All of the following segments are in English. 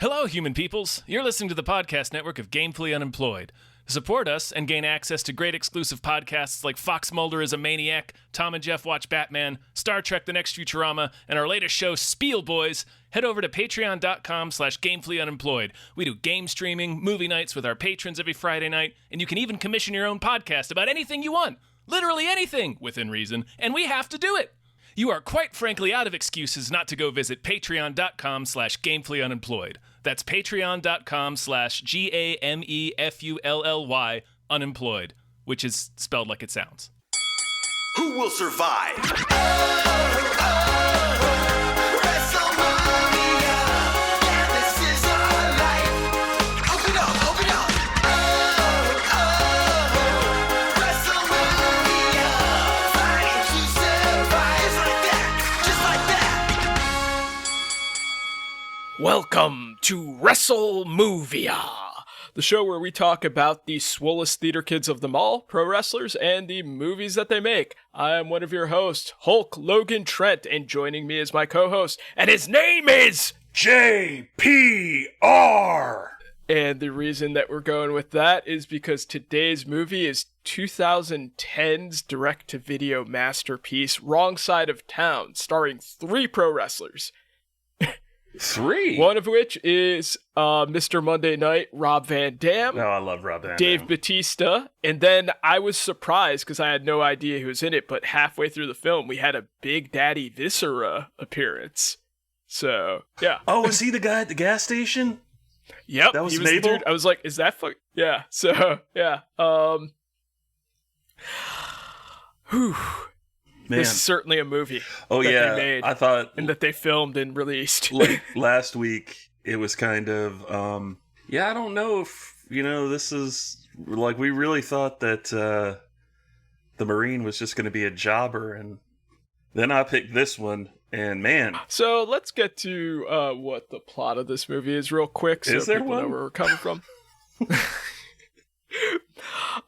Hello, human peoples. You're listening to the podcast network of Gamefully Unemployed. To support us and gain access to great exclusive podcasts like Fox Mulder is a Maniac, Tom and Jeff Watch Batman, Star Trek The Next Futurama, and our latest show, Spiel Boys, head over to patreon.com/gamefullyunemployed. We do game streaming, movie nights with our patrons every Friday night, and you can even commission your own podcast about anything you want. Literally anything, within reason, and we have to do it. You are quite frankly out of excuses not to go visit patreon.com/gamefullyunemployed. That's patreon.com/GAMEFULLY unemployed, which is spelled like it sounds. Who will survive? Wrestlemoviea, yeah, this is our life. Open up. Wrestlemoviea, fighting to survive like that, just like that. Welcome to Wrestlemoviea, the show where we talk about the swolest theater kids of them all, pro wrestlers, and the movies that they make. I am one of your hosts, Hulk Logan Trent, and joining me is my co-host, and his name is JPR. And the reason that we're going with that is because today's movie is 2010's direct-to-video masterpiece, Wrong Side of Town, starring 3 pro wrestlers. 3? One of which is Mr. Monday Night, Rob Van Dam. Oh, I love Rob Van Dam. Dave Bautista. And then I was surprised because I had no idea who was in it, but halfway through the film, we had a Big Daddy Viscera appearance. So, yeah. Oh, is he the guy at the gas station? Yep. That was he Mabel? the dude. I was like, is that Yeah. So, yeah. Whew. Man. This is certainly a movie Oh, that yeah. they made I thought and that they filmed and released. like last week, it was kind of, I don't know if, this is, like, we really thought that the Marine was just going to be a jobber, and then I picked this one, and man. So let's get to what the plot of this movie is real quick so Is there people one? know where we're coming from.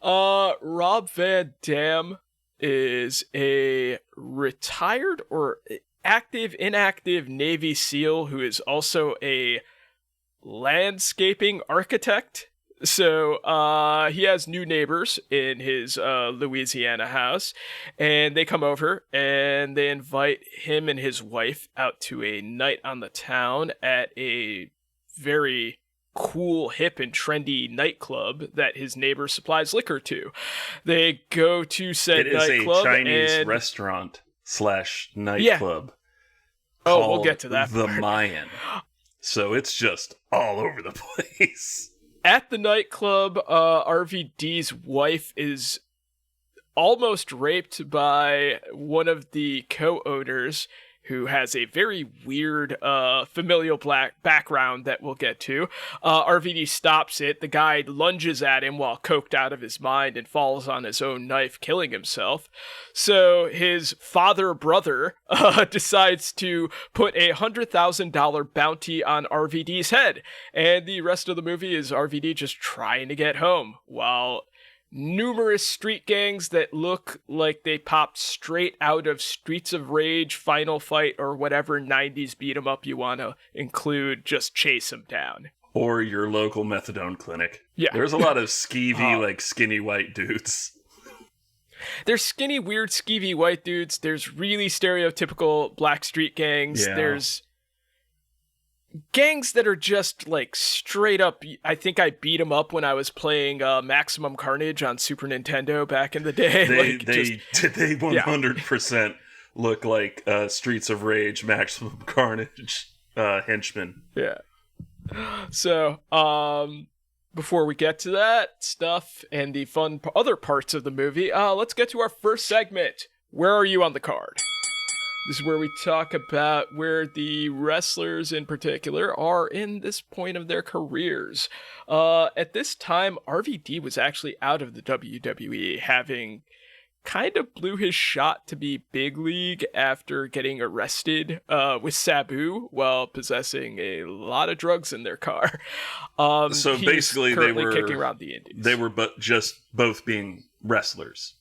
Rob Van Dam is a retired or inactive Navy SEAL who is also a landscaping architect. So he has new neighbors in his Louisiana house, and they come over and they invite him and his wife out to a night on the town at a very cool, hip, and trendy nightclub that his neighbor supplies liquor to. They go to said It is nightclub. a Chinese and... restaurant / nightclub. Oh, we'll get to that The part. Mayan. So it's just all over the place. At the nightclub, RVD's wife is almost raped by one of the co-owners, who has a very weird familial black background that we'll get to. RVD stops it. The guy lunges at him while coked out of his mind and falls on his own knife, killing himself. So his father-brother decides to put a $100,000 bounty on RVD's head. And the rest of the movie is RVD just trying to get home, while numerous street gangs that look like they popped straight out of Streets of Rage, Final Fight, or whatever 90s beat 'em up you want to include just chase him down. Or your local methadone clinic. Yeah. There's a lot of skeevy, skinny white dudes. There's skinny, weird, skeevy white dudes. There's really stereotypical black street gangs. Yeah. There's gangs that are just like straight up. I think I beat them up when I was playing Maximum Carnage on Super Nintendo back in the day. They 100% look like Streets of Rage, Maximum Carnage henchmen. Yeah. So, before we get to that stuff and the fun other parts of the movie, let's get to our first segment. Where are you on the card? This is where we talk about where the wrestlers in particular are in this point of their careers. At this time, RVD was actually out of the WWE, having kind of blew his shot to be big league after getting arrested with Sabu while possessing a lot of drugs in their car. So basically, they were kicking around the Indies. They were both being wrestlers.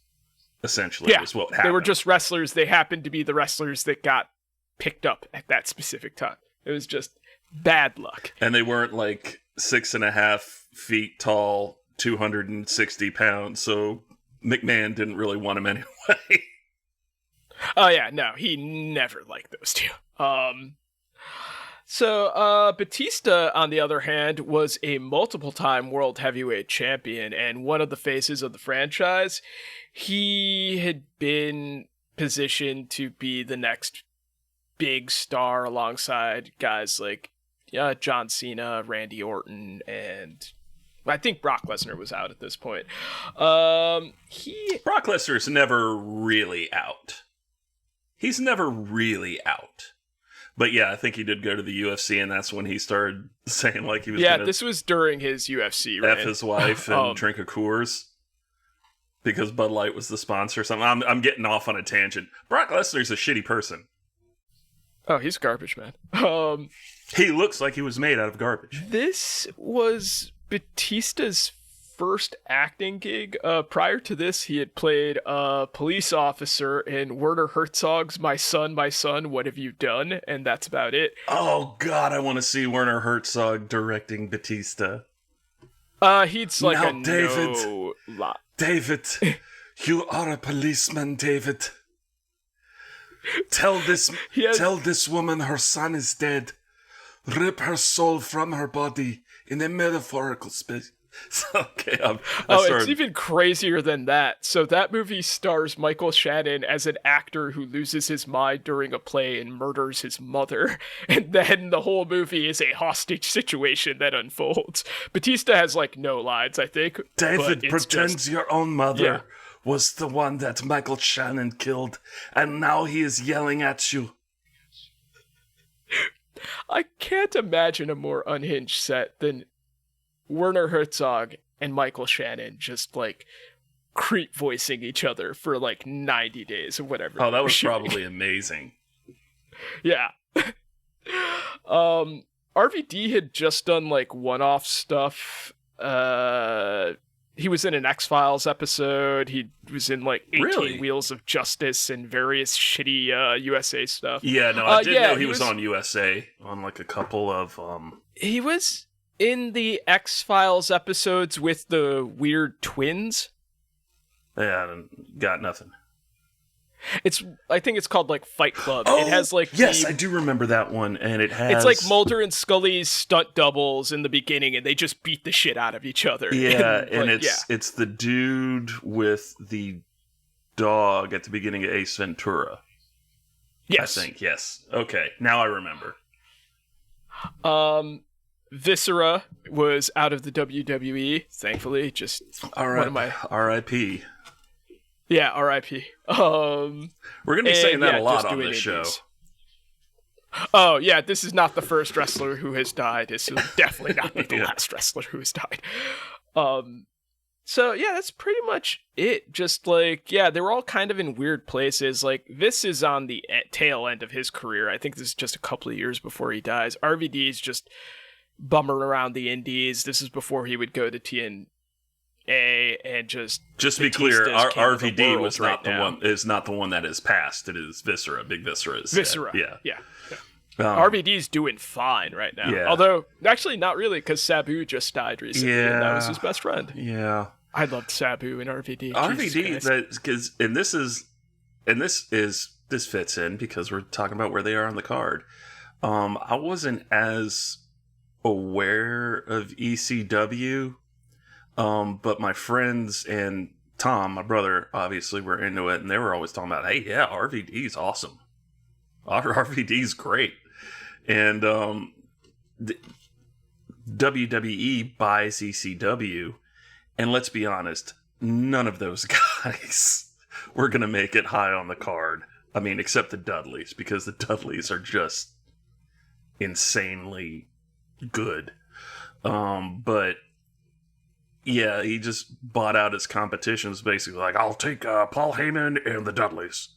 Essentially, is what happened. They were just wrestlers. They happened to be the wrestlers that got picked up at that specific time. It was just Bad luck. And they weren't like 6.5 feet tall, 260 pounds, so McMahon didn't really want him anyway. Oh yeah, no, he never liked those two. So Batista, on the other hand, was a multiple-time world heavyweight champion and one of the faces of the franchise. He had been positioned to be the next big star alongside guys like John Cena, Randy Orton, and I think Brock Lesnar was out at this point. Brock Lesnar's never really out. He's never really out. But yeah, I think he did go to the UFC, and that's when he started saying like he was Yeah, this was during his UFC, right? F his wife and drink a Coors. Because Bud Light was the sponsor or something. I'm getting off on a tangent. Brock Lesnar's a shitty person. Oh, he's garbage, man. He looks like he was made out of garbage. This was Batista's first acting gig. Prior to this, he had played a police officer in Werner Herzog's My Son, What Have You Done? And that's about it. Oh, God, I want to see Werner Herzog directing Batista. He's like now, a David, no lot. David, you are a policeman, David. Tell this woman her son is dead. Rip her soul from her body in a metaphorical space. Okay, it's even crazier than that. So that movie stars Michael Shannon as an actor who loses his mind during a play and murders his mother. And then the whole movie is a hostage situation that unfolds. Batista has like no lines, I think. David pretends your own mother was the one that Michael Shannon killed, and now he is yelling at you. I can't imagine a more unhinged set than Werner Herzog and Michael Shannon just like creep voicing each other for like 90 days or whatever. Oh, that was probably amazing. Yeah. RVD had just done like one-off stuff. He was in an X-Files episode. He was in like 18 Wheels of Justice and various shitty USA stuff. Yeah, no, I did know he was on USA on like a couple of He was in the X-Files episodes with the weird twins. Yeah, got nothing. I think it's called like Fight Club. Oh, it has like I do remember that one, and it has. It's like Mulder and Scully's stunt doubles in the beginning, and they just beat the shit out of each other. Yeah, and it's the dude with the dog at the beginning of Ace Ventura. Yes, I think yes. Okay, now I remember. Viscera was out of the WWE, thankfully. Just one of my R.I.P. Yeah, R.I.P. We're gonna be saying that a lot on this show. Oh yeah, this is not the first wrestler who has died. This will definitely not be the last wrestler who has died. So yeah, that's pretty much it. Just like they were all kind of in weird places. Like this is on the tail end of his career. I think this is just a couple of years before he dies. RVD is just bumming around the indies. This is before he would go to TNA and just to be clear, RVD was not the one. Is not the one that is passed. It is Viscera. Big Viscera is Viscera. Dead. Yeah. RVD's doing fine right now. Yeah. Although actually not really, because Sabu just died recently. Yeah. And that was his best friend. Yeah. I loved Sabu and RVD. This fits in because we're talking about where they are on the card. I wasn't as aware of ECW, but my friends and Tom, my brother, obviously were into it, and they were always talking about, hey, yeah, RVD's awesome. RVD's great. And WWE buys ECW, and let's be honest, none of those guys were going to make it high on the card. I mean, except the Dudleys, because the Dudleys are just insanely good. But yeah, he just bought out his competitions, basically like, I'll take Paul Heyman and the Dudleys,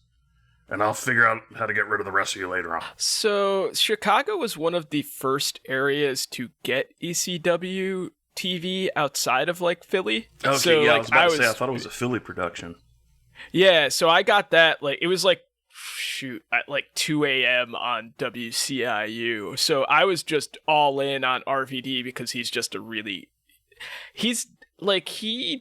and I'll figure out how to get rid of the rest of you later on. So Chicago was one of the first areas to get ECW TV outside of like Philly. Okay, so, I was about to say, I thought it was a Philly production. Yeah, so I got that, like, it was like at like 2 a.m. on WCIU. So I was just all in on RVD because he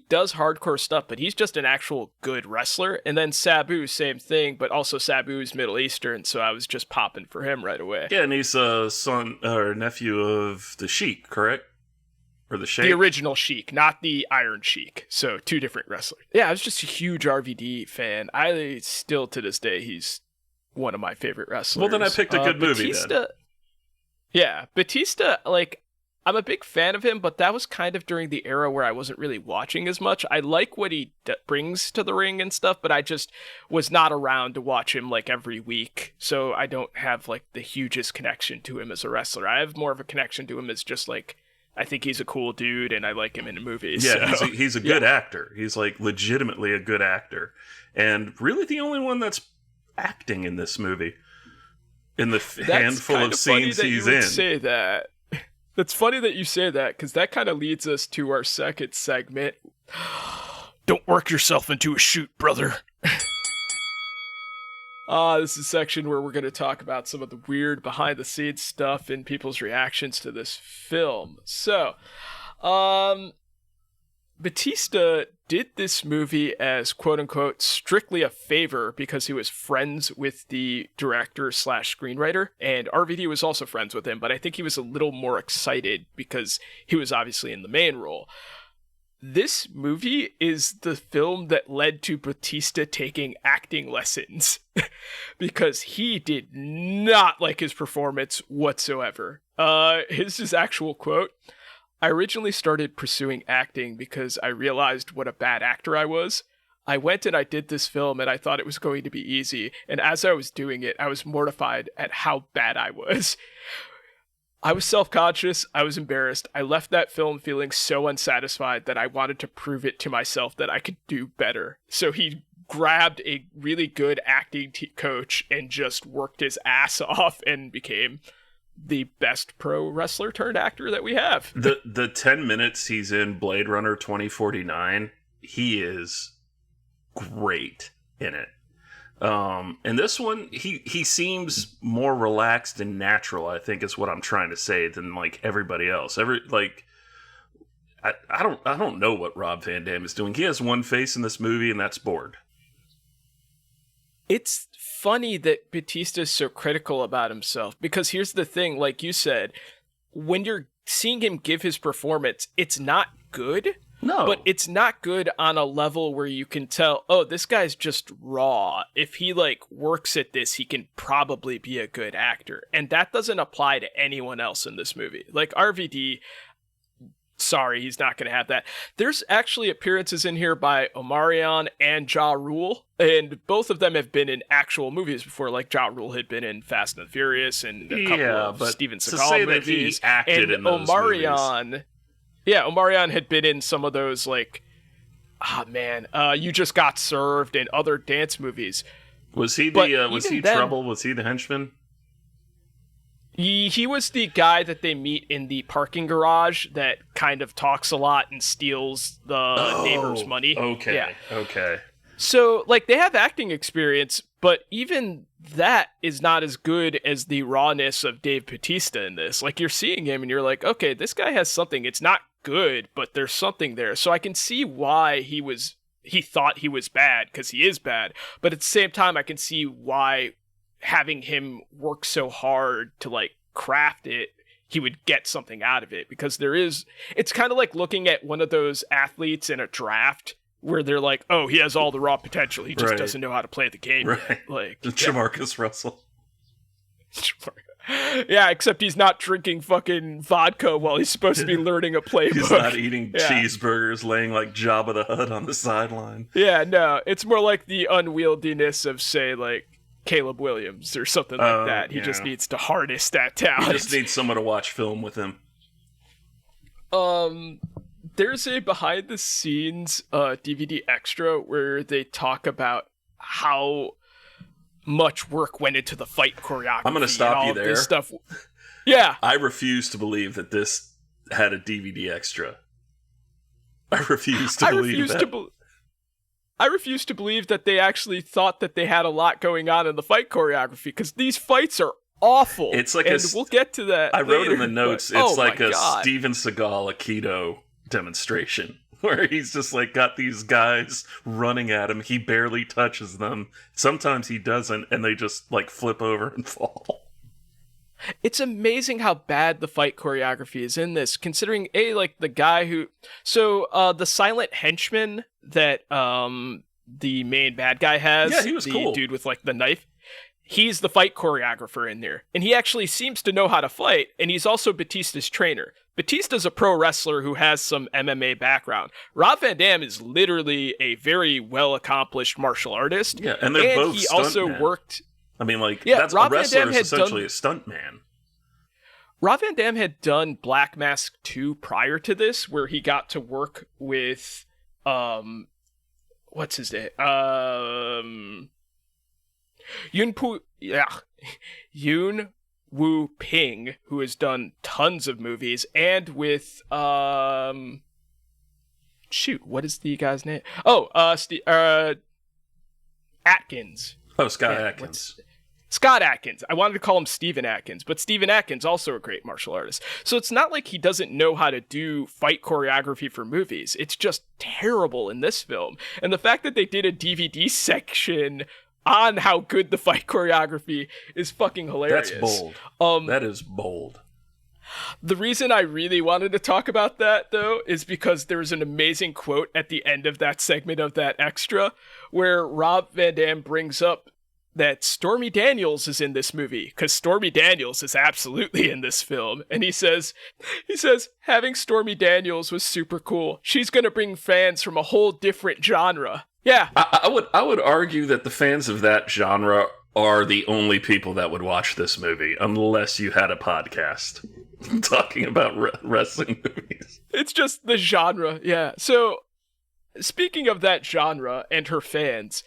does hardcore stuff, but he's just an actual good wrestler. And then Sabu, same thing, but also Sabu's Middle Eastern, so I was just popping for him right away. Yeah, and he's a son or nephew of the Sheik, correct? Or the Sheik? The original Sheik, not the Iron Sheik. So 2 different wrestlers. Yeah, I was just a huge RVD fan. I still, to this day, he's one of my favorite wrestlers. Well, then I picked a good movie Batista, then. Yeah, Batista, like, I'm a big fan of him, but that was kind of during the era where I wasn't really watching as much. I like what he brings to the ring and stuff, but I just was not around to watch him like every week. So I don't have like the hugest connection to him as a wrestler. I have more of a connection to him as just like, I think he's a cool dude and I like him in the movies. Yeah, so. he's a good actor. He's like legitimately a good actor. And really the only one that's acting in this movie. In the handful of scenes he's in. Say that. That's funny that you say that, because that kind of leads us to our second segment. Don't work yourself into a shoot, brother. This is a section where we're going to talk about some of the weird behind-the-scenes stuff and people's reactions to this film. So, Batista did this movie as quote-unquote strictly a favor because he was friends with the director/screenwriter, and RVD was also friends with him, but I think he was a little more excited because he was obviously in the main role. This movie is the film that led to Batista taking acting lessons because he did not like his performance whatsoever. His actual quote: I originally started pursuing acting because I realized what a bad actor I was. I went and I did this film and I thought it was going to be easy. And as I was doing it, I was mortified at how bad I was. I was self-conscious. I was embarrassed. I left that film feeling so unsatisfied that I wanted to prove it to myself that I could do better. So he grabbed a really good acting coach and just worked his ass off and became the best pro wrestler turned actor that we have. The 10 minutes he's in Blade Runner 2049, he is great in it. And this one, he seems more relaxed and natural, I think is what I'm trying to say, than like everybody else. I don't know what Rob Van Dam is doing. He has one face in this movie, and that's bored. It's funny that Batista's so critical about himself, because here's the thing, like you said, when you're seeing him give his performance, it's not good. No. But it's not good on a level where you can tell, oh, this guy's just raw. If he like works at this, he can probably be a good actor. And that doesn't apply to anyone else in this movie. Like RVD, sorry, he's not going to have that. There's actually appearances in here by Omarion and Ja Rule, and both of them have been in actual movies before. Like Ja Rule had been in Fast and the Furious and a couple of Steven Seagal movies. That he acted in those movies. Yeah, Omarion had been in some of those, like, You Just Got Served and other dance movies. Was he Trouble? Was he the henchman? He was the guy that they meet in the parking garage that kind of talks a lot and steals the neighbor's money. Okay, yeah. Okay. So, like, they have acting experience, but even that is not as good as the rawness of Dave Bautista in this. Like, you're seeing him and you're like, okay, this guy has something. It's not good, but there's something there. So I can see why he thought he was bad, because he is bad. But at the same time, I can see why having him work so hard to, like, craft it, he would get something out of it. Because it's kind of like looking at one of those athletes in a draft where they're like, oh, he has all the raw potential. He just doesn't know how to play the game. Right. Like Jamarcus Russell. Yeah, except he's not drinking fucking vodka while he's supposed to be learning a playbook. He's not eating cheeseburgers, laying like Jabba the Hutt on the sideline. Yeah, no, it's more like the unwieldiness of, say, like, Caleb Williams or something like that. He just needs to harness that talent. He just needs someone to watch film with him. There's a behind-the-scenes DVD extra where they talk about how much work went into the fight choreography. I'm going to stop you there. This stuff. Yeah. I refuse to believe that this had a DVD extra. I refuse to believe that. I refuse to believe that they actually thought that they had a lot going on in the fight choreography, because these fights are awful. It's like we'll get to that. I wrote later, in the notes, but, it's like a God. Steven Seagal Aikido demonstration where he's just like got these guys running at him. He barely touches them. Sometimes he doesn't, and they just like flip over and fall. It's amazing how bad the fight choreography is in this, considering like the guy who, the silent henchman that the main bad guy has, Yeah, he was the cool. dude with like the knife. He's the fight choreographer in there, and he actually seems to know how to fight, and he's also Batista's trainer. Batista's a pro wrestler who has some MMA background. Rob Van Dam is literally a very well-accomplished martial artist. Yeah, and they're both he also stuntmen. worked... I mean, like, Yeah, that's Rob a Van wrestler Dam is had essentially done- a stuntman. Rob Van Dam had done Black Mask 2 prior to this, where he got to work with, what's his name? Yoon Woo Ping, who has done tons of movies, and with, shoot, what is the guy's name? Oh, Atkins. Oh, Scott Yeah, Atkins. Scott Atkins. I wanted to call him Steven Atkins, but Steven Atkins also a great martial artist. So it's not like he doesn't know how to do fight choreography for movies. It's just terrible in this film. And the fact that they did a DVD section on how good the fight choreography is fucking hilarious. That's bold. That is bold. The reason I really wanted to talk about that, though, is because there's an amazing quote at the end of that segment of that extra where Rob Van Dam brings up that Stormy Daniels is in this movie, because Stormy Daniels is absolutely in this film. And he says, having Stormy Daniels was super cool. She's going to bring fans from a whole different genre. Yeah. I would argue that the fans of that genre are the only people that would watch this movie, unless you had a podcast talking about wrestling movies. It's just the genre, yeah. So, speaking of that genre and her fans,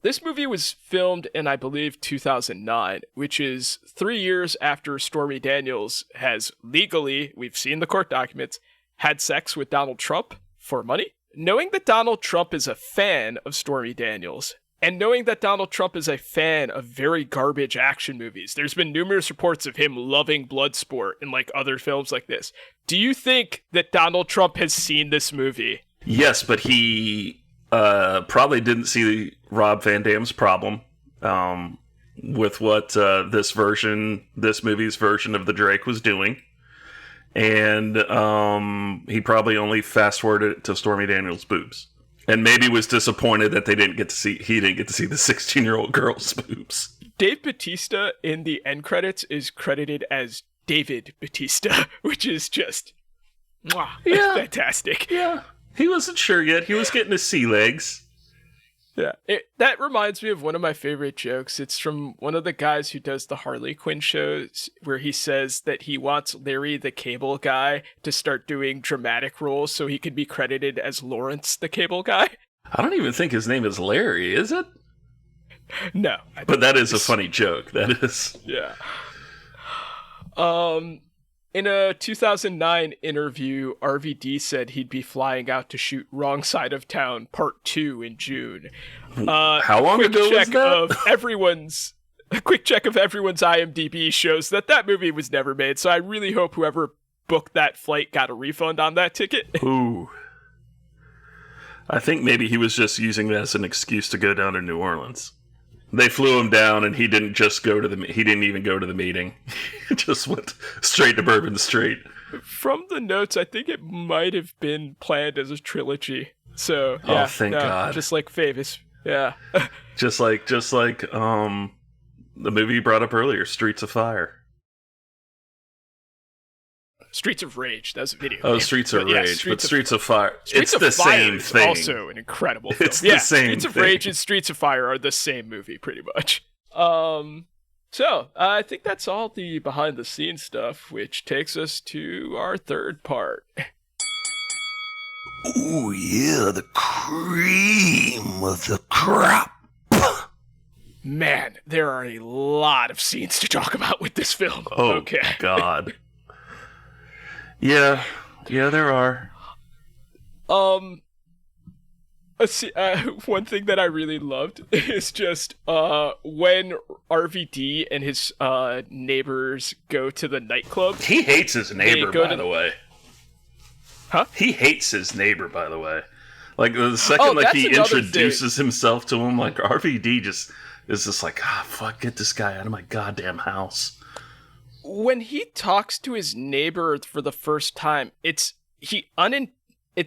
this movie was filmed in, I believe, 2009, which is 3 years after Stormy Daniels has legally, we've seen the court documents, had sex with Donald Trump for money. Knowing that Donald Trump is a fan of Stormy Daniels, and knowing that Donald Trump is a fan of very garbage action movies, there's been numerous reports of him loving Bloodsport and like other films like this. Do you think that Donald Trump has seen this movie? Yes, but he probably didn't see Rob Van Dam's problem with what this movie's version of the Drake was doing. And he probably only fast-forwarded it to Stormy Daniels' boobs. And maybe was disappointed that he didn't get to see the 16-year-old girl's boobs. Dave Bautista in the end credits is credited as David Bautista, which is just fantastic. Yeah. He wasn't sure yet. He was getting his sea legs. Yeah, that reminds me of one of my favorite jokes. It's from one of the guys who does the Harley Quinn shows, where he says that he wants Larry the Cable Guy to start doing dramatic roles so he can be credited as Lawrence the Cable Guy. I don't even think his name is Larry, is it? No. But that is a funny joke. That is. Yeah. In a 2009 interview, RVD said he'd be flying out to shoot Wrong Side of Town Part 2 in June. How long ago was that? A quick check of everyone's IMDb shows that movie was never made, so I really hope whoever booked that flight got a refund on that ticket. Ooh. I think maybe he was just using that as an excuse to go down to New Orleans. They flew him down, and he didn't even go to the meeting. He just went straight to Bourbon Street. From the notes, I think it might have been planned as a trilogy. So, yeah. Oh, thank God. Just like Favis. Yeah. just like the movie you brought up earlier, Streets of Fire. Streets of Rage. That's a video. Oh, game. Streets of Rage, but Streets of Fire. Streets it's of the Fire same is thing. Also an incredible film. It's the same Streets of thing. Rage and Streets of Fire are the same movie, pretty much. So I think that's all the behind the scenes stuff, which takes us to our third part. Ooh, yeah, the cream of the crop. Man, there are a lot of scenes to talk about with this film. Oh, okay. God. Yeah, there are. One thing that I really loved is just when RVD and his neighbors go to the nightclub. He hates his neighbor, by the way. Huh? He hates his neighbor, by the way. Like, the second he introduces himself to him, like, RVD just is just like, fuck, get this guy out of my goddamn house. When he talks to his neighbor for the first time, it's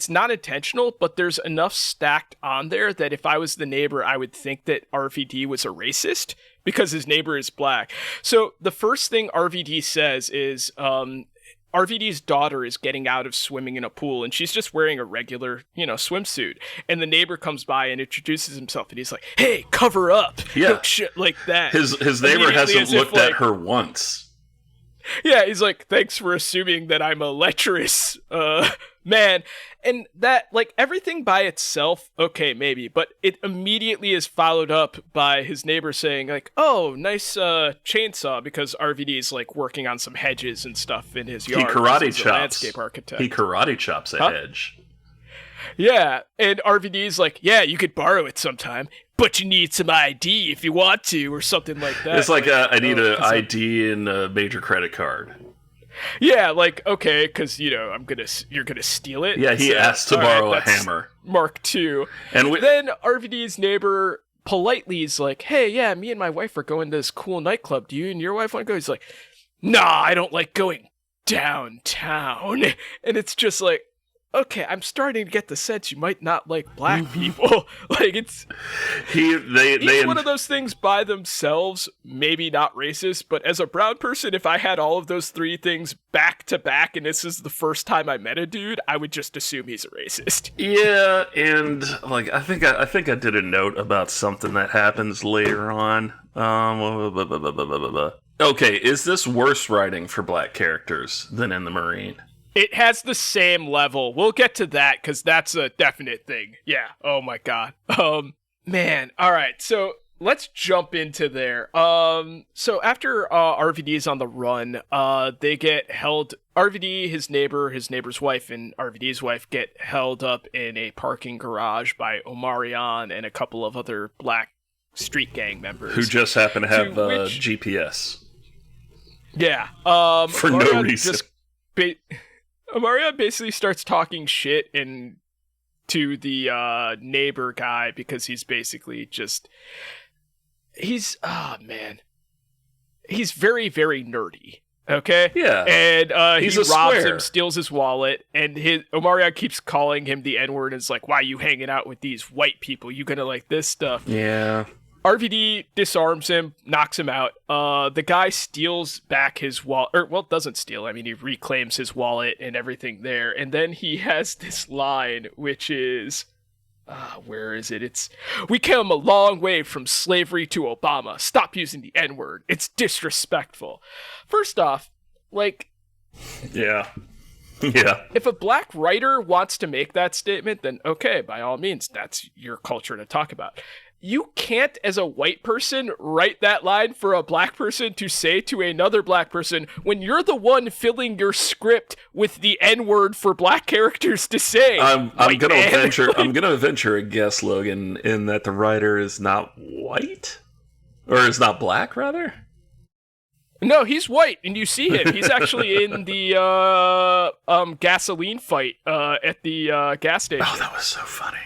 not intentional, but there's enough stacked on there that if I was the neighbor, I would think that RVD was a racist because his neighbor is black. So the first thing RVD says is, RVD's daughter is getting out of swimming in a pool and she's just wearing a regular, swimsuit. And the neighbor comes by and introduces himself and he's like, "Hey, cover up." Yeah. Shit like that. His neighbor hasn't looked at her once. Yeah, he's like, "Thanks for assuming that I'm a lecherous man." And that, like, everything by itself, okay, maybe, but it immediately is followed up by his neighbor saying, like, "Oh, nice chainsaw," because RVD's, like, working on some hedges and stuff in his yard. He karate chops. Landscape architect. He karate chops a hedge. Yeah, and RVD's like, "Yeah, you could borrow it sometime, but you need some ID if you want to," or something like that. It's like, I need an ID and a major credit card. Yeah, like, okay, because, you're gonna steal it. Yeah, he asked to borrow a hammer. Mark II. And then RVD's neighbor politely is like, "Hey, yeah, me and my wife are going to this cool nightclub. Do you and your wife want to go?" He's like, "Nah, I don't like going downtown." And it's just like, okay, I'm starting to get the sense you might not like black people. Like, it's each one of those things by themselves, maybe not racist, but as a brown person, if I had all of those three things back to back and this is the first time I met a dude, I would just assume he's a racist. Yeah, and like I think I did a note about something that happens later on. Okay, is this worse writing for black characters than in the Marine? It has the same level. We'll get to that because that's a definite thing. Yeah. Oh my god. Man. All right. So let's jump into there. So after RVD's on the run, they get held. RVD, his neighbor's wife, and RVD's wife get held up in a parking garage by Omarion and a couple of other black street gang members who just happen to have GPS. Yeah. For no reason. Omarion basically starts talking shit to the neighbor guy because he's basically he's very, very nerdy. Okay? Yeah. And he robs square. him, steals his wallet, and Omarion keeps calling him the N-word and is like, "Why are you hanging out with these white people? You gonna like this stuff?" Yeah. RVD disarms him, knocks him out. The guy steals back his wallet, doesn't steal. I mean, he reclaims his wallet and everything there. And then he has this line, which is, where is it? "We came a long way from slavery to Obama. Stop using the N-word. It's disrespectful." First off, like... Yeah. Yeah. If a black writer wants to make that statement, then okay, by all means, that's your culture to talk about. You can't, as a white person, write that line for a black person to say to another black person when you're the one filling your script with the N-word for black characters to say. I'm gonna venture a guess, Logan, in that the writer is not white, or is not black, rather. No, he's white, and you see him. He's actually in the gasoline fight at the gas station. Oh, that was so funny.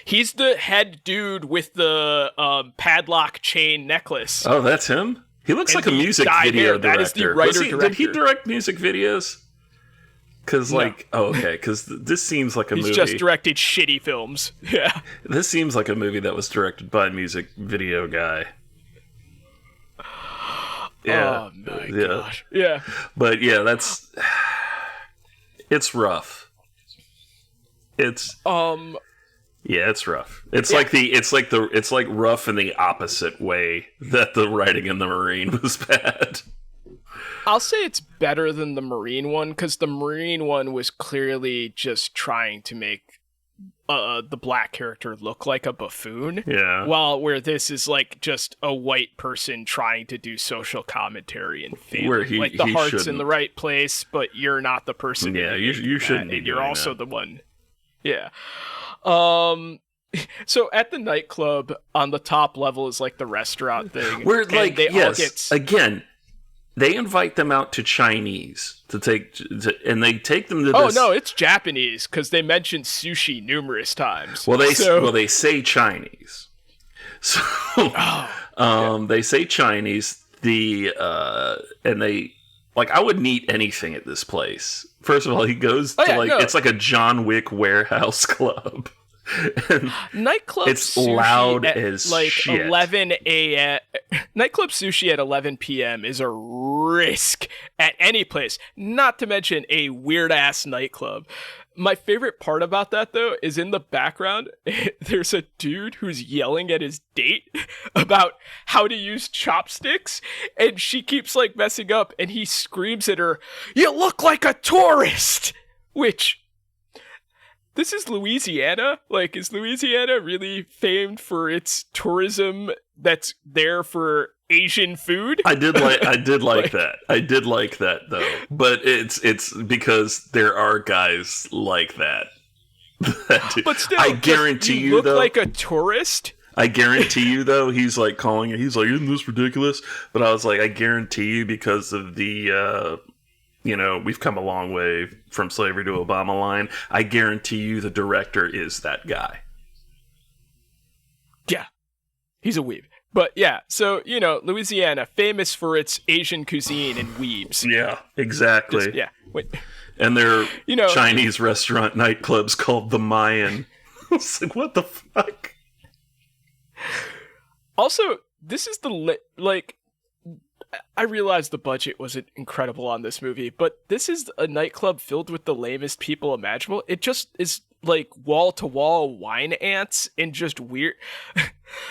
He's the head dude with the padlock chain necklace. Oh, that's him? He looks like a music video director. That is the writer-director. Did he direct music videos? Because, because this seems like a movie. He's just directed shitty films. Yeah. This seems like a movie that was directed by a music video guy. Yeah. Oh, my gosh. Yeah. But, yeah, it's rough. Yeah, it's rough. It's like rough in the opposite way that the writing in the Marine was bad. I'll say it's better than the Marine one because the Marine one was clearly just trying to make the black character look like a buffoon. Yeah. While where this is like just a white person trying to do social commentary and family. Where the heart's in the right place, but you're not the person. Yeah, you shouldn't. And you're also the one. Yeah. So at the nightclub, on the top level is like the restaurant thing. We're and like, they all yes, get... again, they invite them out to Chinese and they take them to Oh this. no, it's Japanese because they mentioned sushi numerous times. Well, they say Chinese. So, they say Chinese. And they like, I wouldn't eat anything at this place. First of all, he goes to it's like a John Wick warehouse club. Nightclub it's sushi loud at as like shit. 11 a.m. Nightclub sushi at 11 p.m. is a risk at any place, not to mention a weird-ass nightclub. My favorite part about that, though, is in the background, there's a dude who's yelling at his date about how to use chopsticks, and she keeps, like, messing up, and he screams at her, "You look like a tourist!" Which... This is Louisiana. Like, is Louisiana really famed for its tourism that's there for Asian food? I did like that. I did like that though. But it's because there are guys like that. But still, I guarantee you look though, like a tourist. I guarantee you though, he's like calling it. He's like, "Isn't this ridiculous?" But I was like, I guarantee you, because of the we've come a long way from slavery to Obama line. I guarantee you the director is that guy. Yeah. He's a weeb. But yeah, so, Louisiana, famous for its Asian cuisine and weebs. Yeah, exactly. Wait. And their Chinese restaurant nightclubs called the Mayan. It's like, what the fuck? Also, this is I realize the budget wasn't incredible on this movie, but this is a nightclub filled with the lamest people imaginable. It just is like wall-to-wall wine ants and just weird.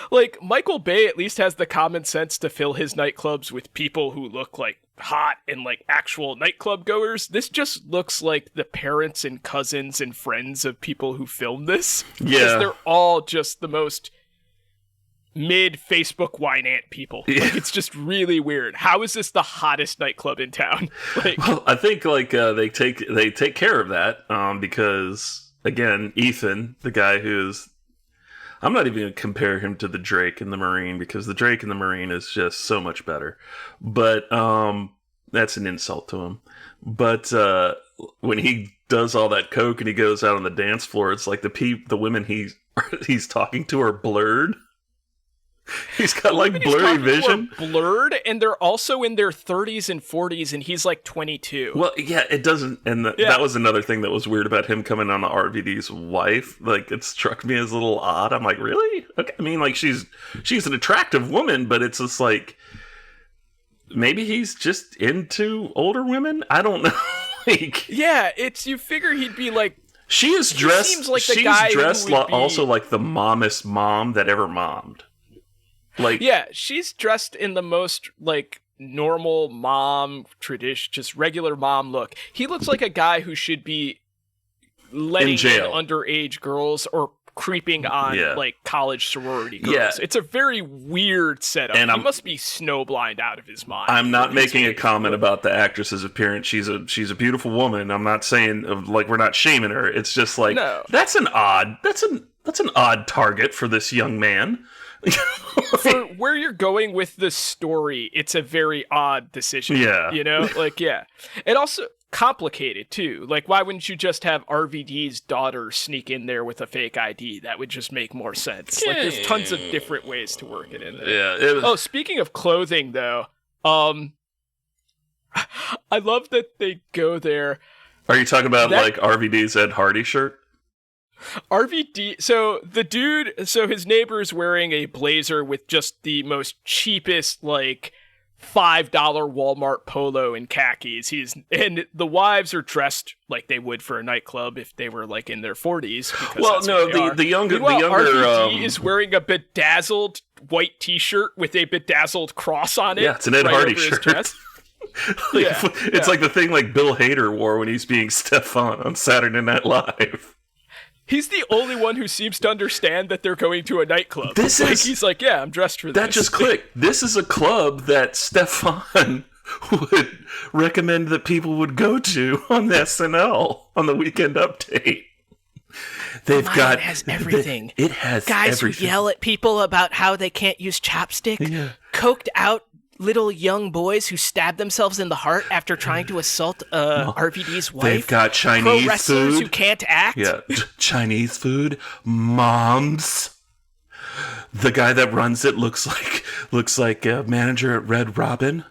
Like, Michael Bay at least has the common sense to fill his nightclubs with people who look like hot and like actual nightclub goers. This just looks like the parents and cousins and friends of people who filmed this. Yeah. Because they're all just the most mid-Facebook wine ant people. Yeah. Like, it's just really weird. How is this the hottest nightclub in town? Like, well, I think they take care of that because, again, Ethan, the guy who's... I'm not even going to compare him to the Drake in the Marine, because the Drake in the Marine is just so much better. But that's an insult to him. But when he does all that coke and he goes out on the dance floor, it's like the women he's talking to are blurred. He's got like blurry vision. Blurred, and they're also in their 30s and 40s, and he's like 22. Well, yeah, it doesn't. And that was another thing that was weird about him coming on to RVD's wife. Like, it struck me as a little odd. I'm like, really? Okay. I mean, like, she's an attractive woman, but it's just like, maybe he's just into older women. I don't know. Like, yeah, you figure he'd be like. She is dressed. Seems like the she's guy dressed who would be... also like the mommest mom that ever mommed. Like, yeah, she's dressed in the most, like, normal mom tradition, just regular mom look. He looks like a guy who should be letting in underage girls or creeping on, like, college sorority girls. Yeah. It's a very weird setup. And he must be snowblind out of his mind. I'm not making a comment about the actress's appearance. She's a beautiful woman. I'm not saying, like, we're not shaming her. It's just like, that's an odd target for this young man. For where you're going with the story, it's a very odd decision. Yeah. Like, yeah. It also complicated, too. Like, why wouldn't you just have RVD's daughter sneak in there with a fake ID? That would just make more sense. Like, there's tons of different ways to work it in there. Yeah. Oh, speaking of clothing, though, I love that they go there. Are you talking about, like, RVD's Ed Hardy shirt? RVD, his neighbor is wearing a blazer with just the most cheapest, like, $5 Walmart polo and khakis. And the wives are dressed like they would for a nightclub if they were, like, in their 40s. Well, no, the younger RVD is wearing a bedazzled white t-shirt with a bedazzled cross on it. Yeah, it's an Ed Hardy shirt. It's like the thing like Bill Hader wore when he's being Stefan on Saturday Night Live. He's the only one who seems to understand that they're going to a nightclub. He's like, yeah, I'm dressed for this. That just clicked. This is a club that Stefan would recommend that people would go to on SNL on the Weekend Update. They've Mine got has everything. It has Guys everything. who yell at people about how they can't use chopstick. Yeah. Coked out little young boys who stab themselves in the heart after trying to assault RVD's wife. They've got Chinese Pro wrestlers food. who can't act. Yeah, Chinese food. Moms. The guy that runs it looks like a manager at Red Robin.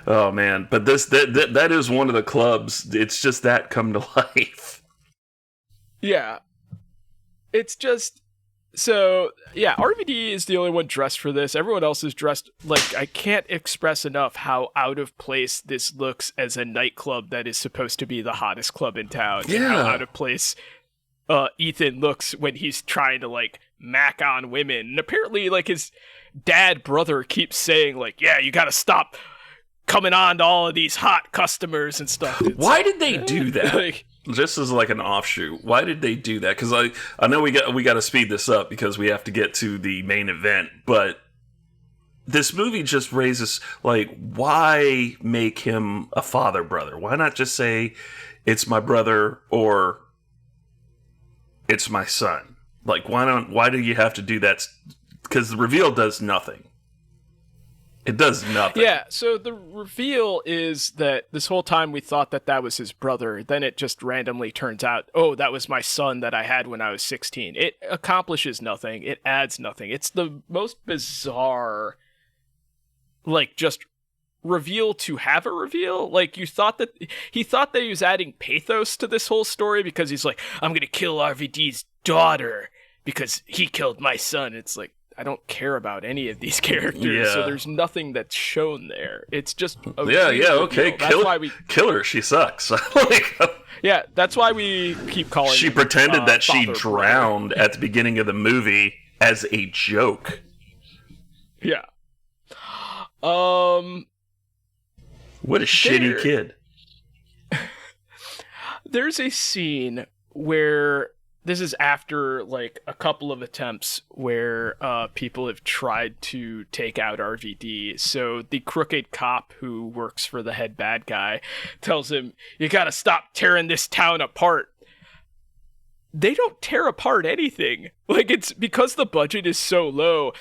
Oh man, but that is one of the clubs. It's just that come to life. Yeah. It's just so yeah, RVD is the only one dressed for this. Everyone else is dressed like, I can't express enough how out of place this looks as a nightclub that is supposed to be the hottest club in town. And how Yeah. out of place Ethan looks when he's trying to like mac on women. And apparently like his brother keeps saying like, yeah, you gotta stop coming on to all of these hot customers and stuff. It's Why did they do that? like, Just as like an offshoot, why did they do that? Because I know we got to speed this up because we have to get to the main event. But this movie just raises like, why make him a father brother? Why not just say it's my brother or it's my son? Like, why do you have to do that? Because the reveal does nothing. It does nothing. yeah, so the reveal is that this whole time we thought that was his brother. Then it just randomly turns out, oh, that was my son that I had when I was 16. It accomplishes nothing. It adds nothing. It's the most bizarre, like, just reveal to have a reveal. Like, he thought that he was adding pathos to this whole story because he's like, I'm going to kill RVD's daughter because he killed my son. It's like, I don't care about any of these characters, so Yeah. there's nothing that's shown there. It's just a Yeah, weird okay. reveal. That's why we, Kill her. She sucks. Like, yeah, that's why we keep calling. she him, pretended that she father drowned at the beginning of the movie as a joke. brother. Yeah. What a shitty kid. There's a scene where this is after like a couple of attempts where people have tried to take out RVD. So the crooked cop who works for the head bad guy tells him, you gotta stop tearing this town apart. They don't tear apart anything. Like, it's because the budget is so low.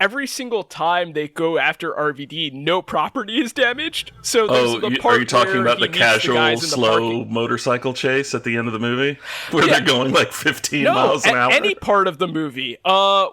Every single time they go after RVD, no property is damaged. So there's the part are you talking where about he the meets casual, guys in the slow parking- motorcycle chase at the end of the movie? Where Yeah. they're going like 15 No, miles an at hour? any part of the movie.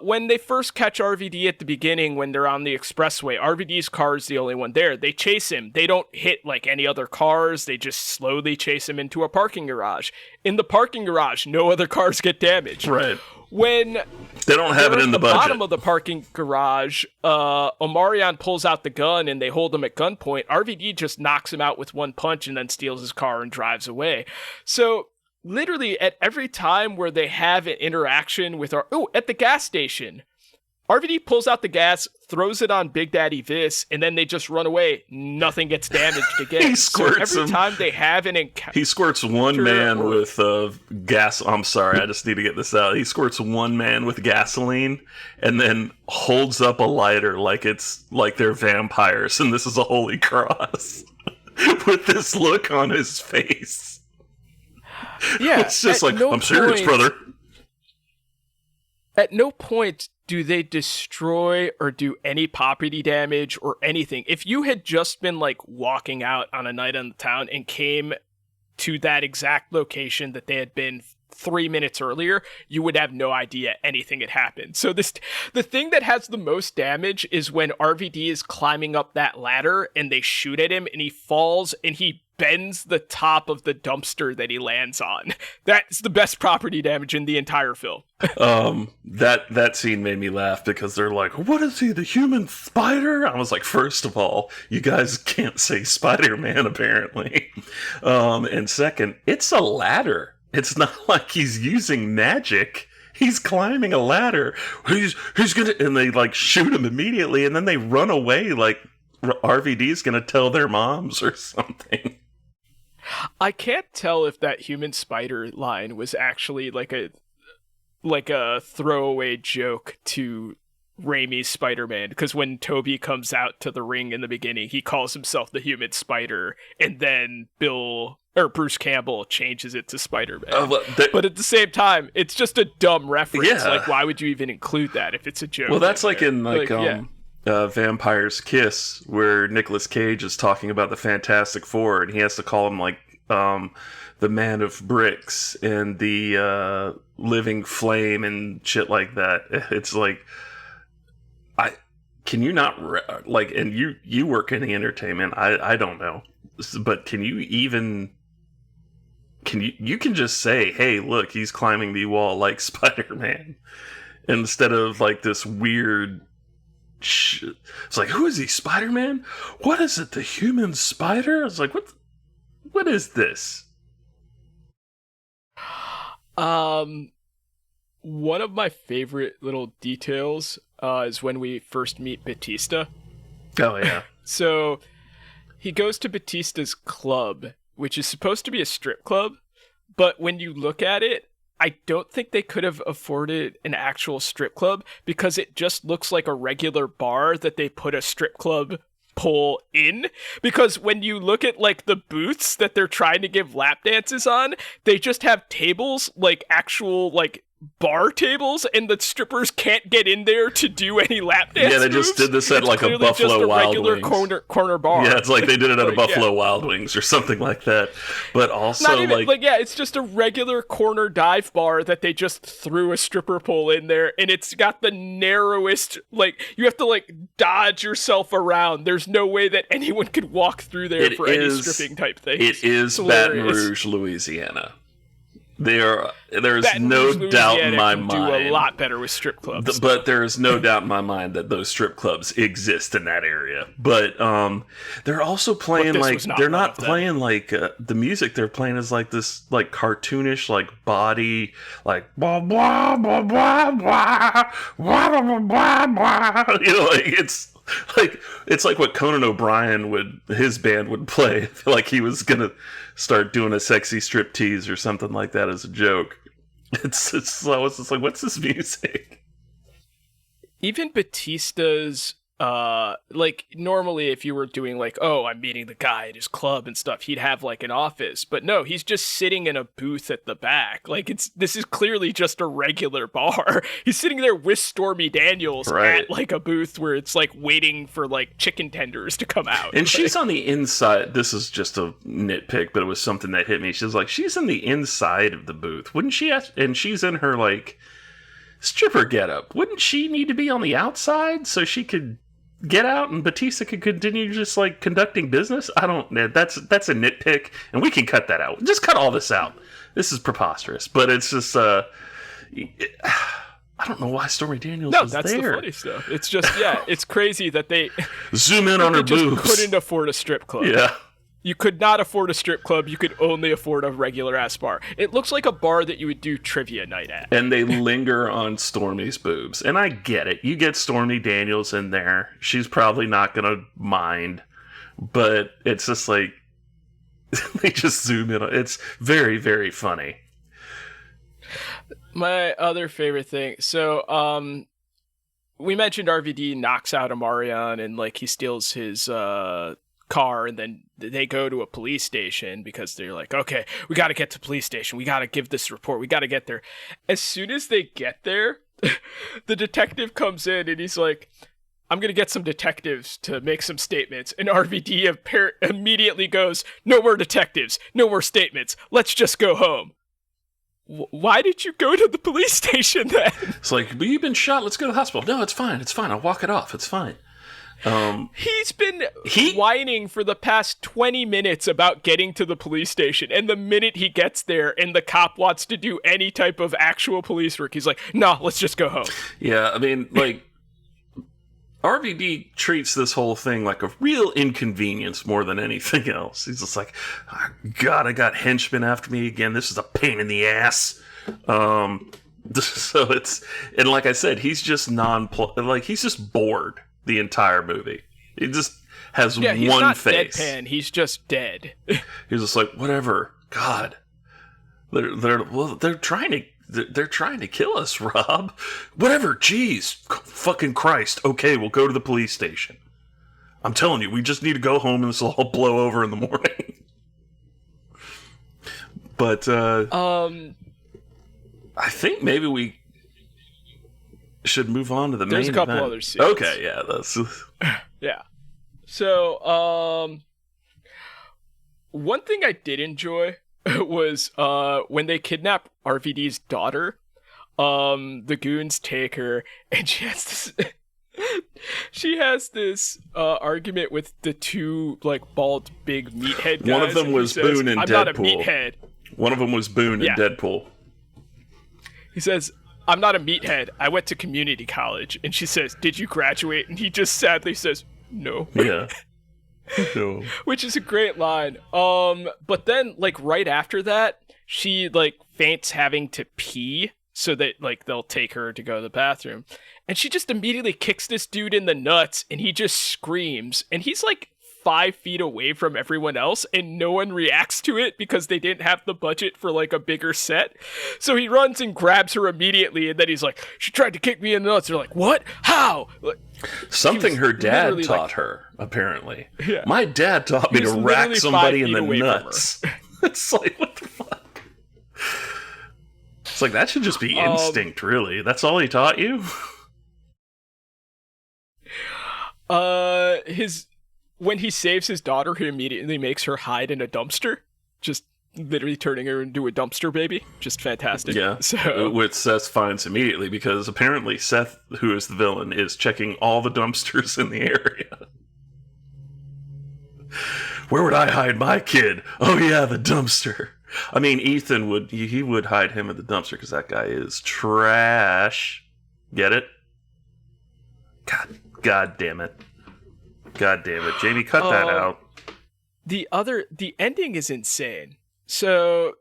When they first catch RVD at the beginning, when they're on the expressway, RVD's car is the only one there. They chase him. They don't hit like any other cars. They just slowly chase him into a parking garage. In the parking garage, no other cars get damaged. Right. When They don't have they're it in at the the bottom budget. of the parking garage, Omarion pulls out the gun and they hold him at gunpoint. RVD just knocks him out with one punch and then steals his car and drives away. So literally at every time where they have an interaction with at the gas station, RVD pulls out the gas, throws it on Big Daddy Vis, and then they just run away. Nothing gets damaged again. He squirts so every him. time they have an encounter, He squirts one man or- with gas. I'm sorry, I just need to get this out. He squirts one man with gasoline and then holds up a lighter like it's like they're vampires and this is a holy cross with this look on his face. yeah, It's just at like, no I'm serious, point- brother. At no point do they destroy or do any property damage or anything. If you had just been like walking out on a night in the town and came to that exact location that they had been 3 minutes earlier, you would have no idea anything had happened. So the thing that has the most damage is when RVD is climbing up that ladder and they shoot at him and he falls and he bends the top of the dumpster that he lands on. That's the best property damage in the entire film. That scene made me laugh because they're like, what is he, the human spider? I was like, first of all, you guys can't say Spider-Man apparently. And second, it's a ladder. It's not like he's using magic. He's climbing a ladder. He's gonna, and they like shoot him immediately, and then they run away like RVD's gonna tell their moms or something. I can't tell if that human spider line was actually like a throwaway joke to Raimi's Spider-Man, because when Toby comes out to the ring in the beginning, he calls himself the Human Spider, and then Bruce Campbell changes it to Spider-Man. But at the same time, it's just a dumb reference. Yeah. Like, why would you even include that if it's a joke? Well, that's like there? in Vampire's Kiss, where Nicolas Cage is talking about the Fantastic Four, and he has to call him like the Man of Bricks and the Living Flame and shit like that. It's like, can you not and you work in the entertainment? I don't know, but can you even? You can just say, hey, look, he's climbing the wall like Spider-Man, instead of like this weird shit. It's like, who is he, Spider-Man? What is it, the Human Spider? It's like, what is this? One of my favorite little details is when we first meet Batista. Oh, yeah. So he goes to Batista's club, which is supposed to be a strip club, but when you look at it, I don't think they could have afforded an actual strip club, because it just looks like a regular bar that they put a strip club pole in. Because when you look at like the booths that they're trying to give lap dances on, they just have tables, like actual like bar tables, and the strippers can't get in there to do any lap dance. Yeah, they just did this at like a Buffalo Wild Wings. Corner bar. Yeah, it's like they did it at a Buffalo yeah. Wild Wings or something like that. But also, not even, it's just a regular corner dive bar that they just threw a stripper pole in there, and it's got the narrowest, like, you have to like dodge yourself around. There's no way that anyone could walk through there any stripping type thing. It is Baton Rouge, Louisiana. There's no doubt in my mind. Do a lot better with strip clubs. But there is no doubt in my mind that those strip clubs exist in that area. But they're also playing they're not playing like the music they're playing is like this like cartoonish like body like blah blah blah blah blah blah blah blah. You know, like it's like what Conan O'Brien his band would play. I feel like he was gonna start doing a sexy striptease or something like that as a joke. It's I was just like, what's this music? Even Batista's like normally if you were doing like, oh, I'm meeting the guy at his club and stuff, he'd have like an office, but no, he's just sitting in a booth at the back. Like this is clearly just a regular bar. He's sitting there with Stormy Daniels at like a booth where it's like waiting for like chicken tenders to come out. And she's on the inside. This is just a nitpick, but it was something that hit me. She's like, she's in the inside of the booth. Wouldn't she and she's in her like stripper getup. Wouldn't she need to be on the outside so she could get out and Batista could continue just like conducting business? I don't know. That's a nitpick, and we can cut that out. Just cut all this out. This is preposterous, but it's just I don't know why Stormy Daniels was there. No, that's the funny stuff. It's just it's crazy that they zoom in on her boobs. Couldn't afford a strip club. Yeah. You could not afford a strip club. You could only afford a regular-ass bar. It looks like a bar that you would do trivia night at. And they linger on Stormy's boobs. And I get it. You get Stormy Daniels in there. She's probably not going to mind. But it's just like, they just zoom in. It's very, very funny. My other favorite thing. So, we mentioned RVD knocks out Amarion and, like, he steals his, car, and then they go to a police station because they're like, okay, we got to get to police station, we got to give this report, we got to get there. As soon as they get there, the detective comes in and he's like, I'm gonna get some detectives to make some statements, and RVD immediately goes, no more detectives, no more statements, let's just go home. Why did you go to the police station then? It's like, but you've been shot, let's go to the hospital. No, it's fine, I'll walk it off, it's fine. He's been whining for the past 20 minutes about getting to the police station, and the minute he gets there and the cop wants to do any type of actual police work, he's like, no, let's just go home. Yeah, I mean, like, RVD treats this whole thing like a real inconvenience more than anything else. He's just like, oh, God, I got henchmen after me again, this is a pain in the ass. So it's, and like I said, he's just he's just bored the entire movie. He just has he's one not face. Deadpan, he's just dead. He's just like, whatever. God, they're trying to they're trying to kill us, Rob. Whatever, jeez. Fucking Christ. Okay, we'll go to the police station. I'm telling you, we just need to go home and this will all blow over in the morning. But, I think maybe we should move on to the main There's a couple event. other scenes. Okay, yeah, that's... Yeah. So, one thing I did enjoy was when they kidnap RVD's daughter, the goons take her, and she has this argument with the two like bald big meathead guys. One of them was Boone in Deadpool. I'm not a meathead. One of them was Boone in Deadpool. He says, I'm not a meathead. I went to community college. And she says, did you graduate? And he just sadly says, no. Yeah. No. Which is a great line. But then, like, right after that, she, like, faints having to pee so that, like, they'll take her to go to the bathroom. And she just immediately kicks this dude in the nuts, and he just screams. And he's, like, 5 feet away from everyone else, and no one reacts to it because they didn't have the budget for, like, a bigger set. So he runs and grabs her immediately, and then he's like, she tried to kick me in the nuts. They're like, what? How? Like, something her dad taught her, apparently. Yeah. My dad taught me to rack somebody in the nuts. It's like, what the fuck? It's like, that should just be instinct, really. That's all he taught you? When he saves his daughter, he immediately makes her hide in a dumpster. Just literally turning her into a dumpster baby. Just fantastic. Yeah, So, which Seth finds immediately, because apparently Seth, who is the villain, is checking all the dumpsters in the area. Where would I hide my kid? Oh yeah, the dumpster. I mean, Ethan would hide him at the dumpster because that guy is trash. Get it? God damn it. God damn it. Jamie, cut that out. the ending is insane. So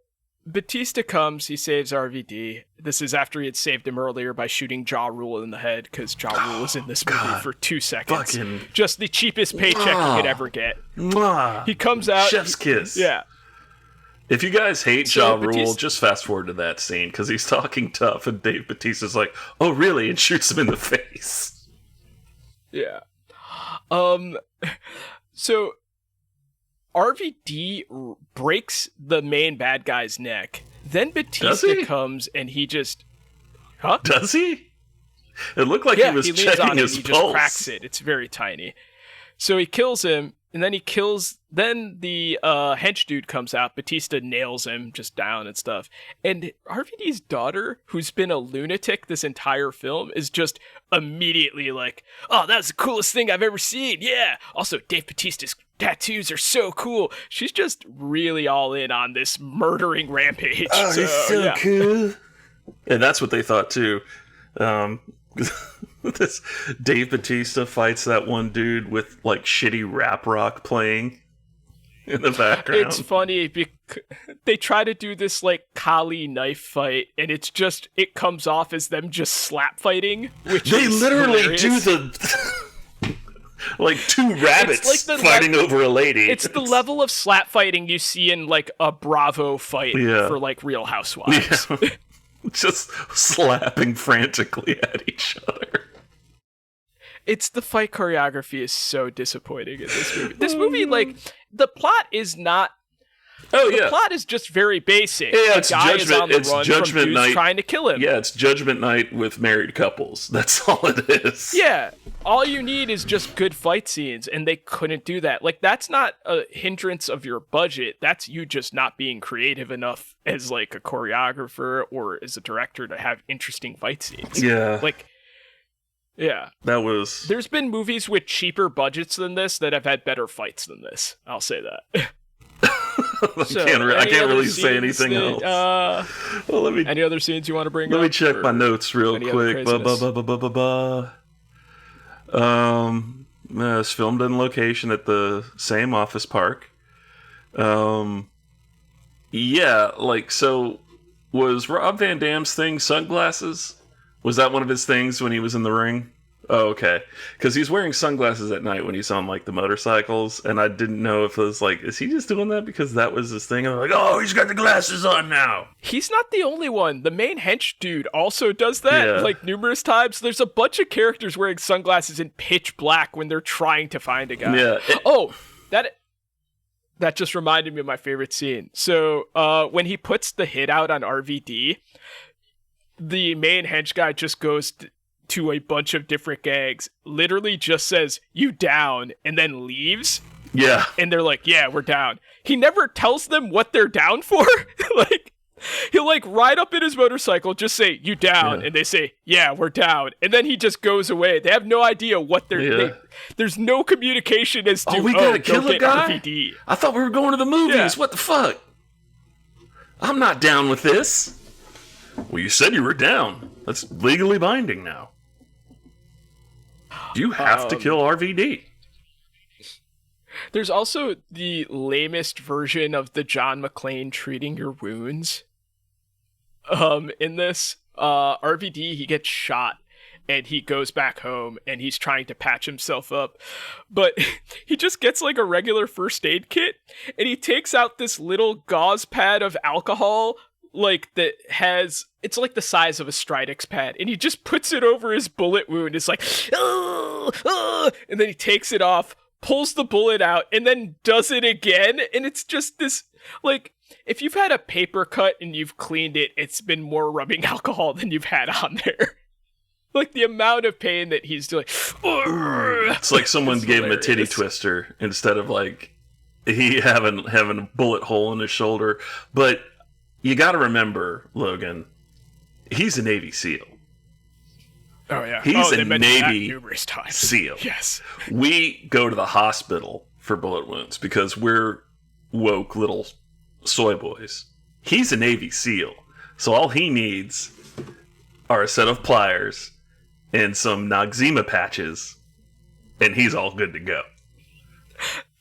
Batista comes, he saves RVD. This is after he had saved him earlier by shooting Ja Rule in the head, because Ja Rule was in this movie for 2 seconds. Just the cheapest paycheck you could ever get. He comes out. Chef's kiss. Yeah. If you guys hate Ja Rule, just fast forward to that scene, because he's talking tough, and Dave Bautista's like, oh really? And shoots him in the face. Yeah. So RVD breaks the main bad guy's neck. Then Batista comes and he just... Huh? Does he? It looked like he was leans checking on his it and he pulse. just cracks it. It's very tiny. So he kills him, and then then the hench dude comes out. Batista nails him just down and stuff. And RVD's daughter, who's been a lunatic this entire film, is just immediately like, oh, that's the coolest thing I've ever seen. Yeah. Also, Dave Bautista's tattoos are so cool. She's just really all in on this murdering rampage. Oh, he's so cool. And that's what they thought too. This Dave Bautista fights that one dude with like shitty rap rock playing in the background. It's funny because they try to do this like Kali knife fight, and it comes off as them just slap fighting, which they is literally hilarious. do the like two rabbits like fighting over a lady. It's the level of slap fighting you see in like a Bravo fight for like Real Housewives. Yeah. Just slapping frantically at each other. The fight choreography is so disappointing in this movie. This movie, like, the plot is not. The plot is just very basic. Yeah, it's Judgment. It's Judgment Night trying to kill him. Yeah, it's Judgment Night with married couples. That's all it is. Yeah, all you need is just good fight scenes, and they couldn't do that. Like, that's not a hindrance of your budget. That's you just not being creative enough as like a choreographer or as a director to have interesting fight scenes. Yeah, like. Yeah. That was... There's been movies with cheaper budgets than this that have had better fights than this. I'll say that. I can't really say anything else. Well, any other scenes you want to bring up? Let me check my notes real quick. It's filmed in location at the same office park. Yeah, like, so was Rob Van Dam's thing sunglasses? Was that one of his things when he was in the ring? Oh, okay. Because he's wearing sunglasses at night when he's on, like, the motorcycles, and I didn't know if it was like, is he just doing that because that was his thing? And I'm like, oh, he's got the glasses on now. He's not the only one. The main hench dude also does that, Yeah. like, numerous times. There's a bunch of characters wearing sunglasses in pitch black when they're trying to find a guy. Yeah. Oh, that just reminded me of my favorite scene. So, when he puts the hit out on RVD, the main hench guy just goes to a bunch of different gangs, literally just says, "You down," and then leaves. Yeah. And they're like, "Yeah, we're down." He never tells them what they're down for. Like, he'll like ride up in his motorcycle, just say, "You down," Yeah. and they say, "Yeah, we're down," and then he just goes away. They have no idea what they're. Yeah. There's no communication as to. Oh, we gotta kill go the get guy? RVD. I thought we were going to the movies. Yeah. What the fuck? I'm not down with this. Well, you said you were down. That's legally binding now. You have to kill RVD. There's also the lamest version of the John McClane treating your wounds. In this, RVD, he gets shot and he goes back home and he's trying to patch himself up. But he just gets like a regular first aid kit and he takes out this little gauze pad of alcohol, like that has, it's like the size of a Stridex pad, and he just puts it over his bullet wound. It's like, and then he takes it off, pulls the bullet out, and then does it again. And it's just this, like, if you've had a paper cut and you've cleaned it, it's been more rubbing alcohol than you've had on there. Like, the amount of pain that he's doing. It's like someone It's gave him a titty hilarious. twister instead of like he having a bullet hole in his shoulder. But you got to remember, Logan, he's a Navy SEAL. Oh, yeah. He's they a mentioned that Navy numerous times. SEAL. Yes. We go to the hospital for bullet wounds because we're woke little soy boys. He's a Navy SEAL. So all he needs are a set of pliers and some Noxzema patches, and he's all good to go.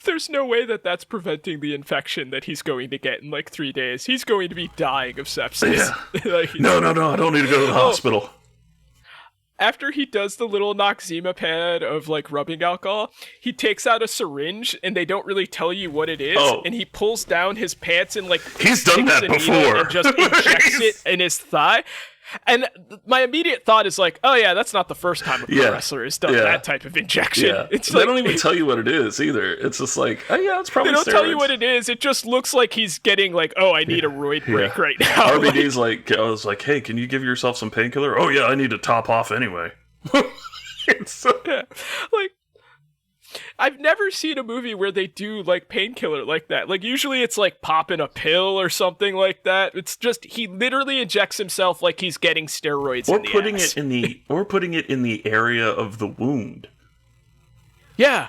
There's no way that that's preventing the infection that he's going to get in like 3 days. He's going to be dying of sepsis. Yeah. Like, No, I don't need to go to the hospital. after he does the little Noxzema pad of like rubbing alcohol, he takes out a syringe and they don't really tell you what it is. Oh. And he pulls down his pants and like He's done sticks that a needle before. and just injects it in his thigh. And my immediate thought is like, oh yeah, that's not the first time a pro Yeah. wrestler has done Yeah. that type of injection. Yeah. It's They like, don't even tell you what it is either. It's just like, oh yeah, it's probably they don't tell you steroids. what it is. It just looks like he's getting like, oh, I need a roid break right now. RBD's like, I was like, hey, can you give yourself some painkiller? Oh yeah, I need to top off anyway. It's so- Yeah. Like, I've never seen a movie where they do like painkiller like that. Like, usually it's like popping a pill or something like that. It's just he literally injects himself like he's getting steroids or in the putting ass. it in the area of the wound. Yeah.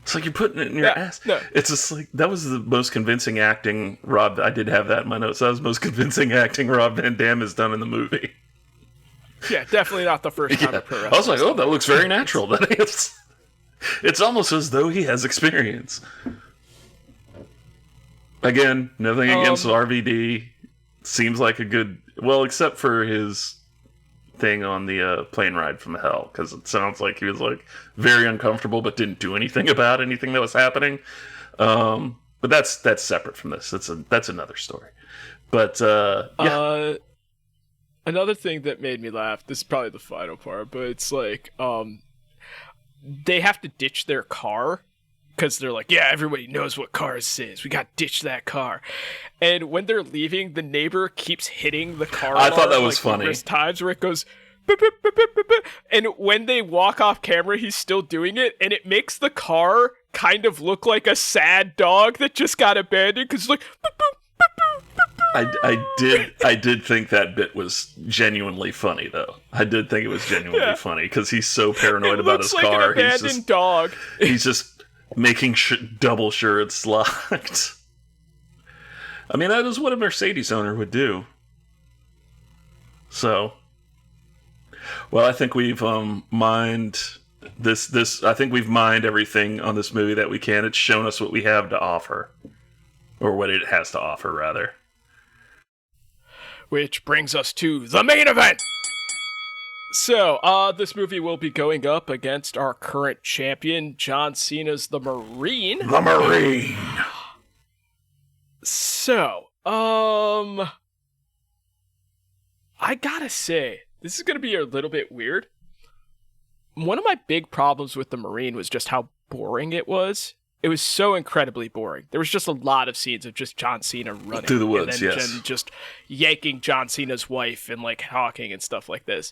It's like you're putting it in your Yeah, ass. no. It's just like that was the most convincing acting Rob. I did have that in my notes. That was the most convincing acting Rob Van Dam has done in the movie. Yeah, definitely not the first time Yeah. a pro I wrestler. was like, oh, that looks very natural. That is. It's almost as though he has experience. Again, nothing against RVD. Seems like a good... Well, except for his thing on the plane ride from hell, because it sounds like he was like very uncomfortable but didn't do anything about anything that was happening. But that's separate from this. That's another story. But yeah. Another thing that made me laugh, this is probably the final part, but it's like, they have to ditch their car because they're like, yeah, everybody knows what cars is. We got to ditch that car. And when they're leaving, the neighbor keeps hitting the car. I thought that alarm, was like, funny. numerous times where it goes, "Beep, beep, beep, beep, beep, beep." And when they walk off camera, he's still doing it, and it makes the car kind of look like a sad dog that just got abandoned because it's like, "Boop, boop, boop, boop, boop, boop." I did think that bit was genuinely funny, though. I did think it was genuinely funny because he's so paranoid It about looks his like car. an abandoned dog. He's just making double sure it's locked. I mean, that is what a Mercedes owner would do. So, well, I think we've mined this. I think we've mined everything on this movie that we can. It's shown us what we have to offer, or what it has to offer, rather. Which brings us to the main event. So, this movie will be going up against our current champion, John Cena's The Marine. The Marine. So, I gotta say, this is gonna be a little bit weird. One of my big problems with The Marine was just how boring it was. It was so incredibly boring. There was just a lot of scenes of just John Cena running Through the woods, and then yes. just yanking John Cena's wife and like talking and stuff like this.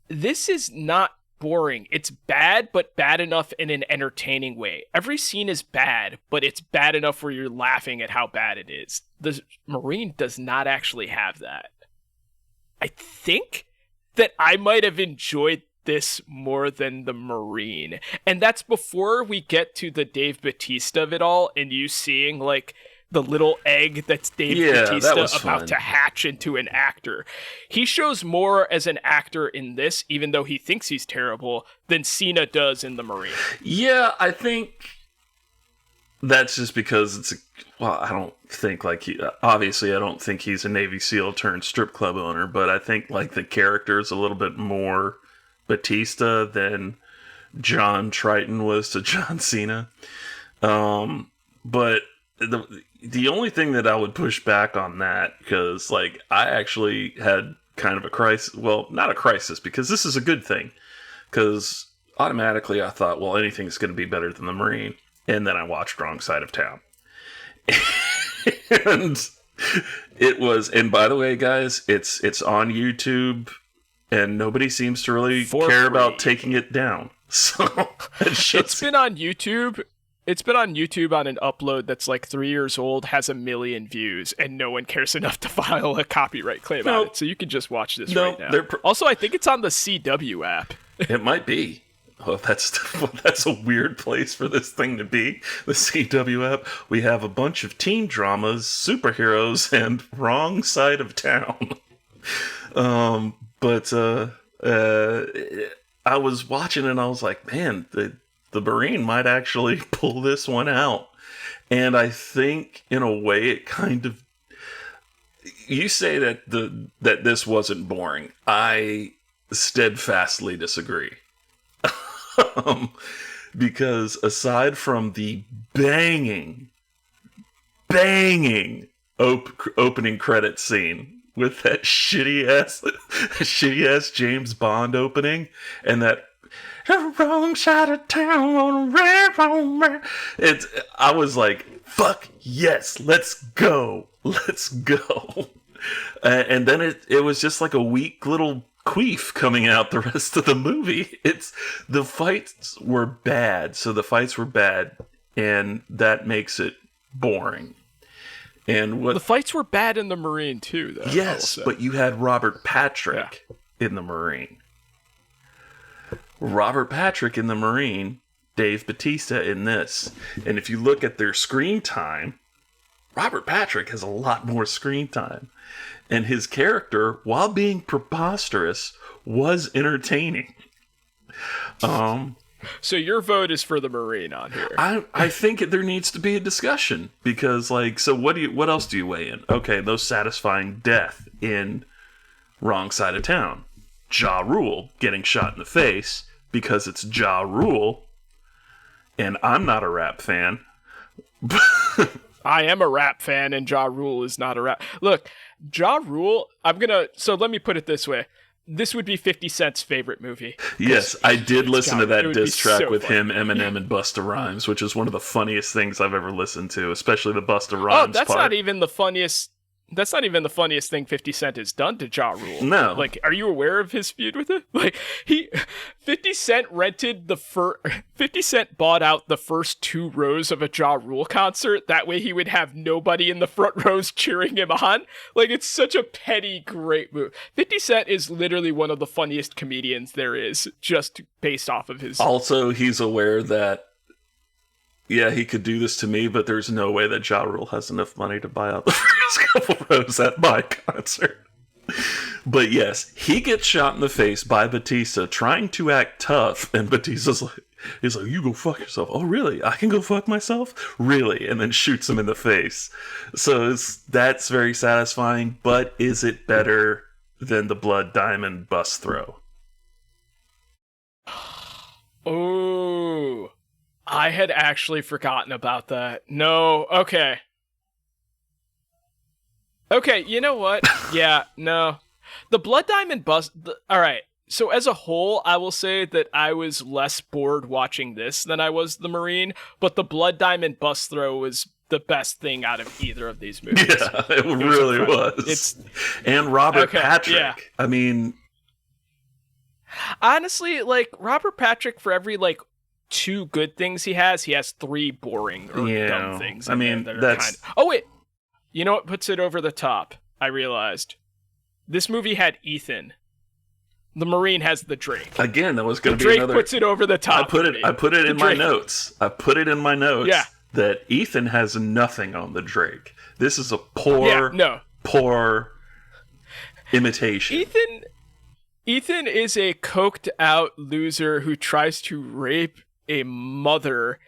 This is not boring. It's bad, but bad enough in an entertaining way. Every scene is bad, but it's bad enough where you're laughing at how bad it is. The Marine does not actually have that. I think that I might have enjoyed this more than The Marine. And that's before we get to the Dave Bautista of it all and you seeing like the little egg that's Dave Yeah, that Bautista was about fun. to hatch into an actor. He shows more as an actor in this, even though he thinks he's terrible, than Cena does in The Marine. Yeah, I think that's just because I don't think like obviously I don't think he's a Navy SEAL turned strip club owner, but I think like the character is a little bit more Batista than John Triton was to John Cena. But the only thing that I would push back on that, because like I actually had kind of a crisis, well, not a crisis, because this is a good thing, because automatically I thought, well, anything's going to be better than The Marine, and then I watched Wrong Side of Town. And it was, and by the way, guys, it's on YouTube, and nobody seems to really care about taking it down. So It's been on YouTube. It's been on YouTube on an upload that's like 3 years old, has 1 million views, and no one cares enough to file a copyright claim on it. So you can just watch this right now. Also, I think it's on the CW app. It might be. Oh, that's a weird place for this thing to be. The CW app. We have a bunch of teen dramas, superheroes, and Wrong Side of Town. But I was watching and I was like, man, the Marine might actually pull this one out. And I think in a way it kind of, you say that that this wasn't boring. I steadfastly disagree. Because aside from the banging opening credit scene with that shitty ass James Bond opening and that wrong side of town on a wrong. I was like, fuck yes, let's go. And then it was just like a weak little queef coming out the rest of the movie. The fights were bad, and that makes it boring. And The fights were bad in The Marine too, though. Yes, but you had Robert Patrick in The Marine. Robert Patrick in The Marine, Dave Bautista in this. And if you look at their screen time, Robert Patrick has a lot more screen time. And his character, while being preposterous, was entertaining. So your vote is for The Marine on here. I think there needs to be a discussion because, like, so what else do you weigh in? Okay, those satisfying death in Wrong Side of Town. Ja Rule getting shot in the face because it's Ja Rule, and I'm not a rap fan. I am a rap fan, and Ja Rule is not a rap. Look, Ja Rule, so let me put it this way. This would be 50 Cent's favorite movie. Yes, I did listen to that It would diss be track so with funny. him, Eminem, and Busta Rhymes, which is one of the funniest things I've ever listened to, especially the Busta Rhymes that's part. not even the funniest. That's not even the funniest thing 50 Cent has done to Ja Rule. No. Like, are you aware of his feud with him? Like, 50 Cent rented 50 Cent bought out the first 2 rows of a Ja Rule concert. That way he would have nobody in the front rows cheering him on. Like, it's such a petty, great move. 50 Cent is literally one of the funniest comedians there is, just based off of his... Also, he's aware that, yeah, he could do this to me, but there's no way that Ja Rule has enough money to buy out the first couple rows at my concert. But yes, he gets shot in the face by Batista trying to act tough, and Batista's like, he's like, you go fuck yourself. Oh, really? I can go fuck myself? Really? And then shoots him in the face. So that's very satisfying, but is it better than the Blood Diamond bus throw? Oh, I had actually forgotten about that. No, okay. Okay, you know what? Yeah, no. The Blood Diamond bus. All right. So as a whole, I will say that I was less bored watching this than I was the Marine, but the Blood Diamond bus throw was the best thing out of either of these movies. Yeah, it really was. And Robert Patrick. Yeah. I mean, honestly, like Robert Patrick, for every like 2 good things he has 3 boring or dumb things. I mean, that are that's. Oh wait, you know what puts it over the top? I realized this movie had Ethan. The Marine has the Drake. Again, that was going to be Drake another. puts it over the top. I put it in my notes. I put it in my notes. Yeah. That Ethan has nothing on the Drake. This is a poor imitation. Ethan is a coked out loser who tries to rape a mother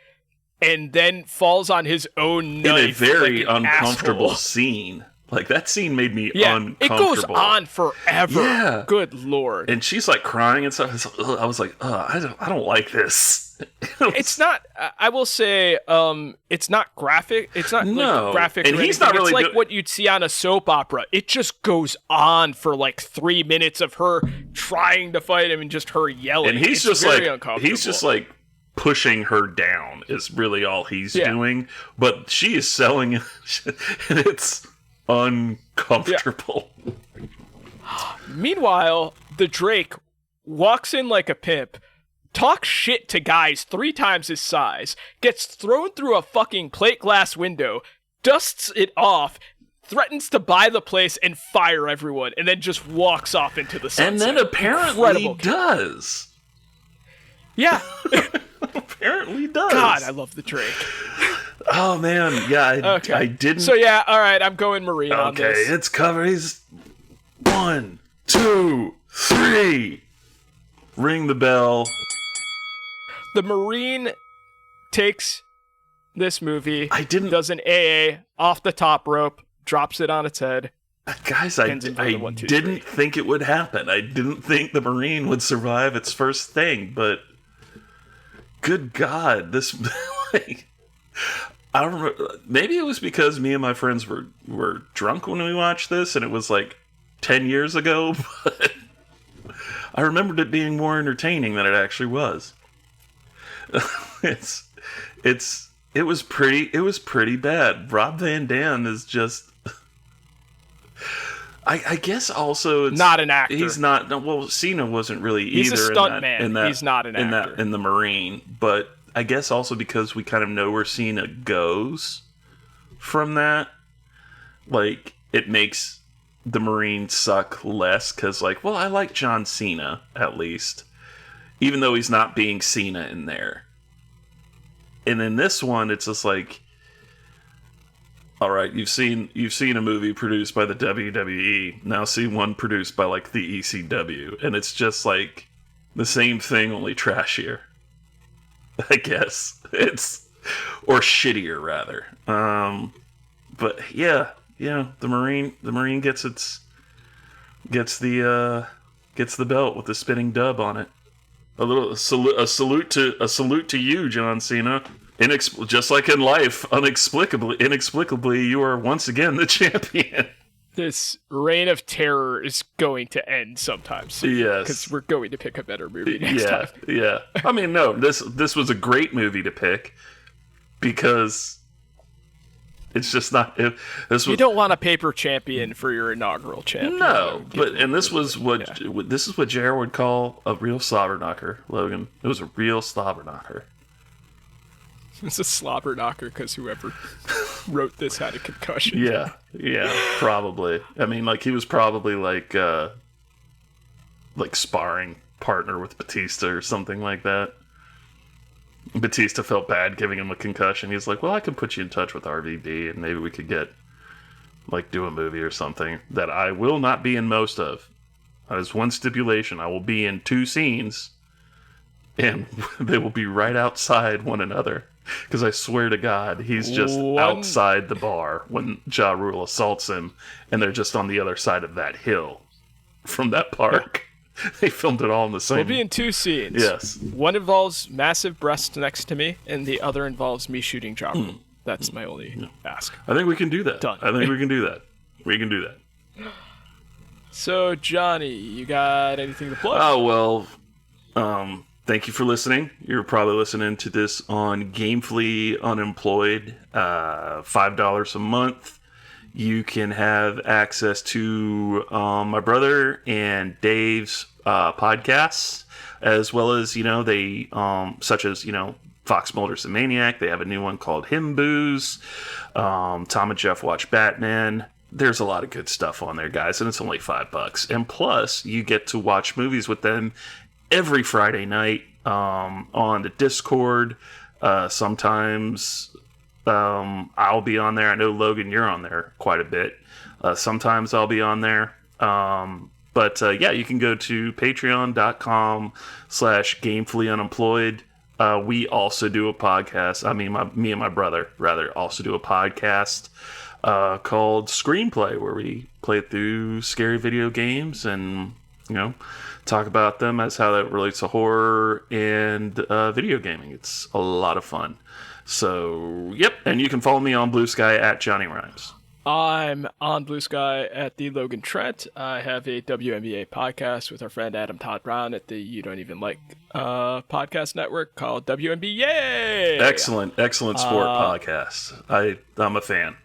and then falls on his own knife in a very like an uncomfortable asshole. scene. Like, that scene made me uncomfortable. It goes on forever. Yeah. Good lord. And she's like crying and stuff. I was like, I don't like this. It's not. I will say, it's not graphic. It's not like graphic. And or he's anything. not really It's like what you'd see on a soap opera. It just goes on for like 3 minutes of her trying to fight him and just her yelling. And he's just very like uncomfortable. he's just like pushing her down is really all he's doing. But she is selling it, and it's uncomfortable. Meanwhile, the Drake walks in like a pimp, talks shit to guys 3 times his size, gets thrown through a fucking plate glass window, dusts it off, threatens to buy the place and fire everyone, and then just walks off into the sunset. And then apparently does. Yeah. Apparently does. God, I love the Drake. Oh man, yeah, I didn't. So yeah, all right, I'm going Marine on this. Okay, it's covered. He's 1, 2, 3. Ring the bell. The Marine takes this movie. Does an AA off the top rope, drops it on its head. Guys, I didn't think it would happen. I didn't think the Marine would survive its first thing, but good God, this like. I don't remember. Maybe it was because me and my friends were drunk when we watched this, and it was like 10 years ago. But I remembered it being more entertaining than it actually was. It was pretty bad. Rob Van Dam is just. I guess also it's not an actor. He's not. Well, Cena wasn't really he's either. He's a stuntman. He's not an actor in the Marine, but. I guess also because we kind of know where Cena goes from that, like, it makes the Marine suck less, because, like, well, I like John Cena, at least, even though he's not being Cena in there. And in this one, it's just like, all right, you've seen a movie produced by the WWE, now see one produced by, like, the ECW, and it's just, like, the same thing, only trashier. I guess or shittier rather. But yeah, the Marine gets the belt with the spinning dub on it. A salute to you, John Cena. Just like in life, inexplicably, you are once again the champion. This reign of terror is going to end sometime soon. Yes. Because we're going to pick a better movie next time. Yeah. I mean, no, this was a great movie to pick because it's just not. You don't want a paper champion for your inaugural champion. No, this is what Jared would call a real slobber knocker, Logan. It was a real slobber knocker. It's a slobber knocker because whoever wrote this had a concussion. Yeah, probably. I mean, like, he was probably like sparring partner with Batista or something like that. Batista felt bad giving him a concussion. He's like, well, I can put you in touch with RVD and maybe we could do a movie or something that I will not be in most of. There's one stipulation. I will be in 2 scenes and they will be right outside one another. Because I swear to God, he's just outside the bar when Ja Rule assaults him, and they're just on the other side of that hill from that park. They filmed it all in the same. We'll be in 2 scenes. Yes. One involves massive breasts next to me, and the other involves me shooting Jabba. That's my only ask. I think we can do that. Done. I think we can do that. We can do that. So, Johnny, you got anything to plug? Oh, well, thank you for listening. You're probably listening to this on Gamefully Unemployed, $5 a month. You can have access to my brother and Dave's podcasts, as well as, they, such as, Fox Mulder's the Maniac. They have a new one called Him Booze. Tom and Jeff Watch Batman. There's a lot of good stuff on there, guys, and it's only $5. And plus, you get to watch movies with them every Friday night on the Discord. Sometimes I'll be on there. I know, Logan, you're on there quite a bit. Sometimes I'll be on there. But you can go to patreon.com/gamefullyunemployed. We also do a podcast. I mean, me and my brother, also do a podcast called Screenplay, where we play through scary video games and, talk about them as how that relates to horror and video gaming. It's a lot of fun. So, yep. And you can follow me on Blue Sky at Johnny Rhymes. I'm on Blue Sky at the Logan Trent. I have a WNBA podcast with our friend Adam Todd Brown at the You Don't Even Like podcast network called WNBA. Excellent sport podcast. I'm a fan.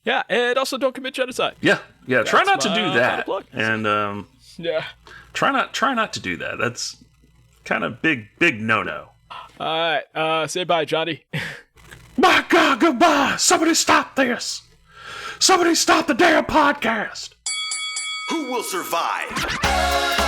Yeah, and also Don't Commit Genocide. Yeah. Try not to do that. plug. And Yeah. try not to do that. That's kind of big no. All right, say bye, Johnny. My God, goodbye! Somebody stop this! Somebody stop the damn podcast! Who will survive?